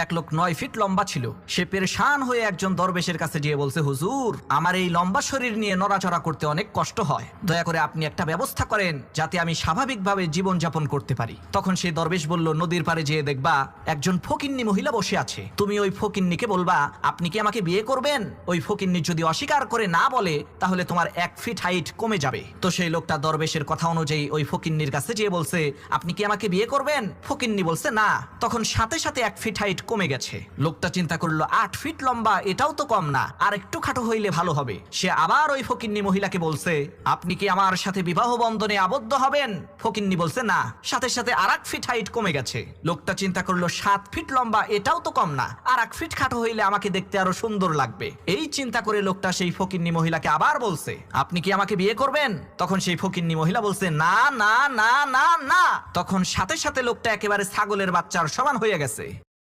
এক লোক 9 ফিট লম্বা ছিল। সে পেরেশান হয়ে একজন দরবেশের কাছে গিয়ে বলছে, হুজুর, আমার এই লম্বা শরীর নিয়ে নড়াচড়া করতে অনেক কষ্ট হয়, দয়া করে আপনি একটা ব্যবস্থা করেন যাতে আমি স্বাভাবিকভাবে জীবন যাপন করতে পারি। তখন সেই দরবেশ বলল, নদীর পাড়ে যেয়ে দেখবা একজন ফকিন্নি মহিলা বসে আছে, তুমি ওই ফকিন্নিকে বলবা আপনি কি আমাকে বিয়ে করবেন। ওই ফকিন্নি যদি অস্বীকার করে না বলে তাহলে তোমার 1 ফিট হাইট কমে যাবে। তো সেই লোকটা দরবেশের কথা অনুযায়ী ওই ফকিন্নির কাছে যেয়ে বলছে, আপনি কি আমাকে বিয়ে করবেন। ফকিন্নি বলছে না। তখন সাথে সাথে 1 ফিট হাইট কমে গেছে। লোকটা চিন্তা করলো, 8 ফিট লম্বা, এটাও তো কম না, আর একটু খাটো হইলে ভালো হবে। সে আবার ওই ফকিন্নি মহিলাকে বলছে, আপনি কি আমার সাথে বিবাহ বন্ধনে আবদ্ধ হবেন। ফকিন্নি বলছে না। সাথে সাথে আর 1 ফিট হাইট কমে গেছে। লোকটা চিন্তা করলো, 7 ফিট লম্বা, এটাও তো কম না, আর 1 ফিট খাটো হইলে আমাকে দেখতে আরো সুন্দর লাগবে। এই চিন্তা করে লোকটা সেই ফকিন্নি মহিলাকে আবার বলছে, আপনি কি আমাকে বিয়ে করবেন। তখন সেই ফকিন্নি মহিলা বলছে, না না না না না। তখন সাথে সাথে লোকটা একেবারে ছাগলের বাচ্চার সমান হয়ে গেছে।